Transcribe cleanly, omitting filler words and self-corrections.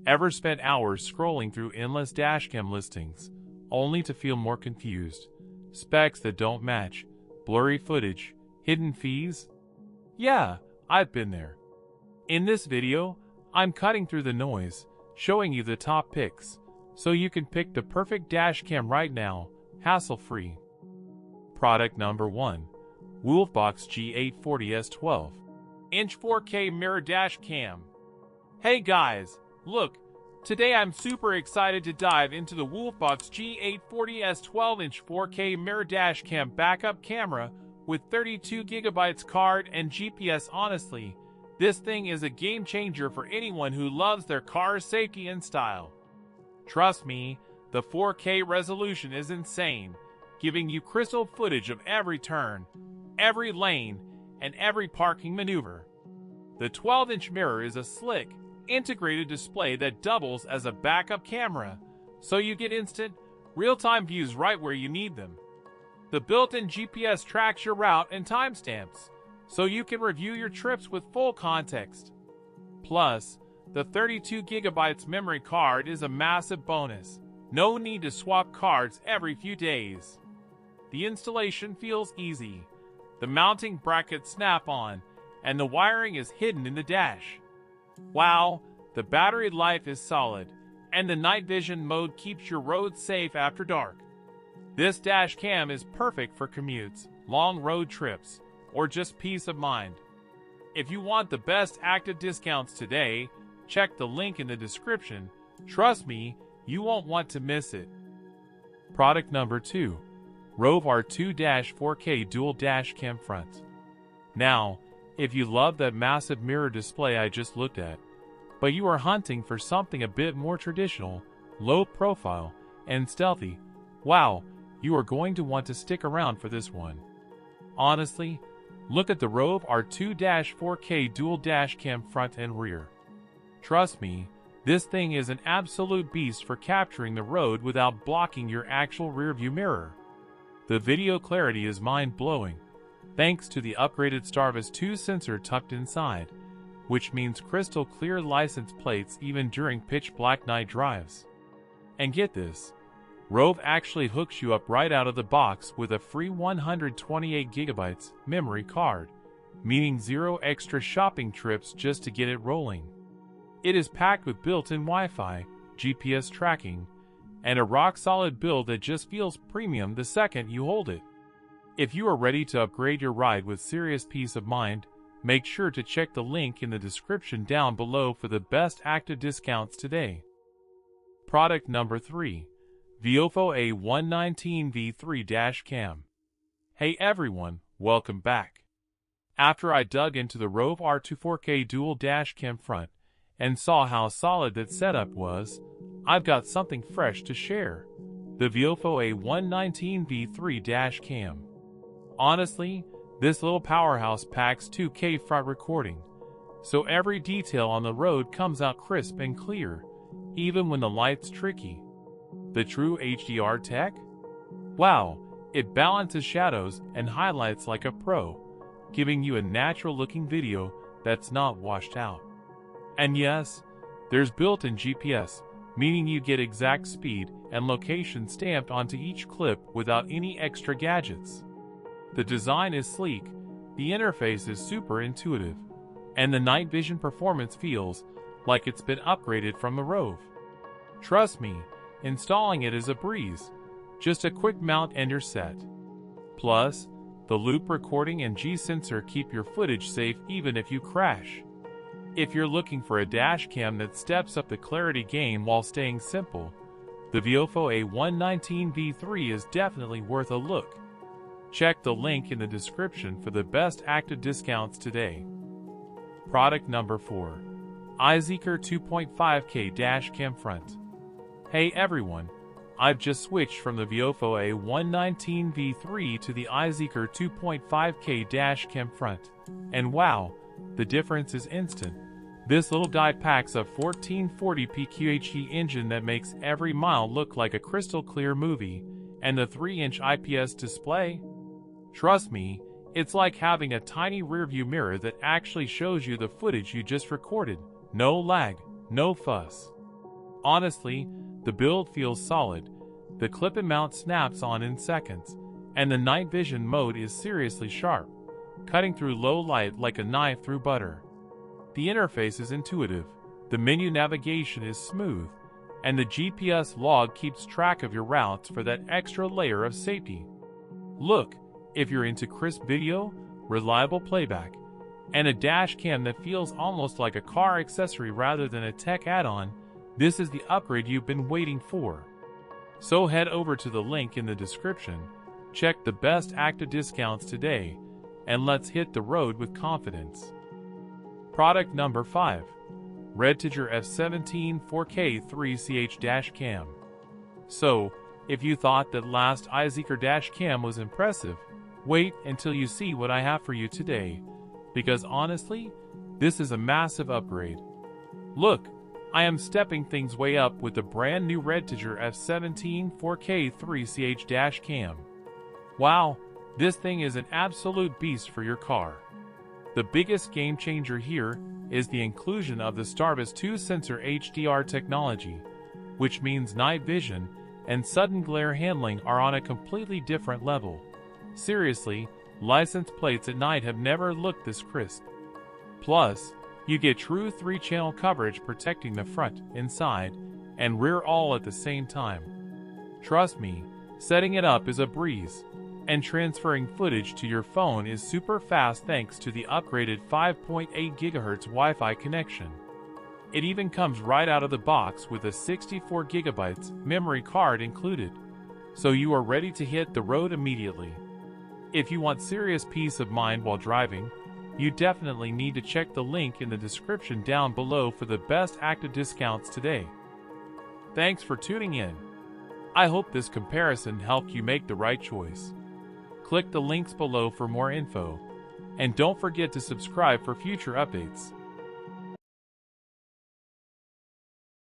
Ever spent hours scrolling through endless dashcam listings, only to feel more confused? Specs that don't match, blurry footage, hidden fees? Yeah, I've been there. In this video, I'm cutting through the noise, showing you the top picks, so you can pick the perfect dashcam right now, hassle-free. Product number 1. WOLFBOX G840S 12-inch 4K mirror dashcam. Hey guys, look, today I'm super excited to dive into the WOLFBOX G840S 12-inch 4K mirror dashcam backup camera with 32GB card and GPS. Honestly, this thing is a game changer for anyone who loves their car's safety and style. Trust me, the 4K resolution is insane, giving you crystal footage of every turn, every lane, and every parking maneuver. The 12-inch mirror is a slick, integrated display that doubles as a backup camera, so you get instant, real-time views right where you need them. The built-in GPS tracks your route and timestamps, so you can review your trips with full context. Plus, the 32GB memory card is a massive bonus. No need to swap cards every few days. The installation feels easy. The mounting brackets snap on, and the wiring is hidden in the dash. Wow, the battery life is solid, and the night vision mode keeps your road safe after dark. This dash cam is perfect for commutes, long road trips, or just peace of mind. If you want the best active discounts today, check the link in the description. Trust me, you won't want to miss it. Product number 2. ROVE R2-4K Dual Dashcam Front. Now, if you love that massive mirror display I just looked at, but you are hunting for something a bit more traditional, low profile, and stealthy, wow, you are going to want to stick around for this one. Honestly, look at the ROVE R2-4K Dual Dashcam front and rear. Trust me, this thing is an absolute beast for capturing the road without blocking your actual rearview mirror. The video clarity is mind-blowing, thanks to the upgraded Starvis 2 sensor tucked inside, which means crystal clear license plates even during pitch-black night drives. And get this, ROVE actually hooks you up right out of the box with a free 128GB memory card, meaning zero extra shopping trips just to get it rolling. It is packed with built-in Wi-Fi, GPS tracking, and a rock-solid build that just feels premium the second you hold it. If you are ready to upgrade your ride with serious peace of mind, make sure to check the link in the description down below for the best active discounts today. Product number 3. VIOFO A119V3 Dashcam. Hey everyone, welcome back. After I dug into the ROVE R2-4K Dual Dashcam front and saw how solid that setup was, I've got something fresh to share. The VIOFO A119V3 Dashcam. Honestly, this little powerhouse packs 2K front recording, so every detail on the road comes out crisp and clear, even when the light's tricky. The true HDR tech? Wow, it balances shadows and highlights like a pro, giving you a natural-looking video that's not washed out. And yes, there's built-in GPS, meaning you get exact speed and location stamped onto each clip without any extra gadgets. The design is sleek, the interface is super intuitive, and the night vision performance feels like it's been upgraded from the ROVE. Trust me, installing it is a breeze. Just a quick mount and you're set. Plus, the loop recording and G-sensor keep your footage safe even if you crash. If you're looking for a dashcam that steps up the clarity game while staying simple, the VIOFO A119V3 is definitely worth a look. Check the link in the description for the best active discounts today. Product number 4. iZEEKER 2.5K Dashcam Front. Hey everyone, I've just switched from the VIOFO A119V3 to the iZEEKER 2.5K Dashcam Front, and wow, the difference is instant. This little guy packs a 1440p QHD engine that makes every mile look like a crystal clear movie, and the 3-inch IPS display? Trust me, it's like having a tiny rearview mirror that actually shows you the footage you just recorded. No lag, no fuss. Honestly, the build feels solid, the clip and mount snaps on in seconds, and the night vision mode is seriously sharp, cutting through low light like a knife through butter. The interface is intuitive, the menu navigation is smooth, and the GPS log keeps track of your routes for that extra layer of safety. Look, if you're into crisp video, reliable playback, and a dash cam that feels almost like a car accessory rather than a tech add-on, this is the upgrade you've been waiting for. So head over to the link in the description, check the best active discounts today, and let's hit the road with confidence. Product number 5. REDTIGER F17 4K 3ch dash cam. So, if you thought that last iZEEKER dash cam was impressive, wait until you see what I have for you today, because honestly, this is a massive upgrade. Look, I am stepping things way up with the brand new REDTIGER F17 4K 3ch dash cam. Wow, this thing is an absolute beast for your car. The biggest game changer here is the inclusion of the Starbus 2 sensor HDR technology, which means night vision and sudden glare handling are on a completely different level. Seriously, license plates at night have never looked this crisp. Plus, you get true 3-channel coverage protecting the front, inside, and rear all at the same time. Trust me, setting it up is a breeze, and transferring footage to your phone is super fast thanks to the upgraded 5.8 GHz Wi-Fi connection. It even comes right out of the box with a 64 GB memory card included, so you are ready to hit the road immediately. If you want serious peace of mind while driving, you definitely need to check the link in the description down below for the best active discounts today. Thanks for tuning in. I hope this comparison helped you make the right choice. Click the links below for more info, and don't forget to subscribe for future updates.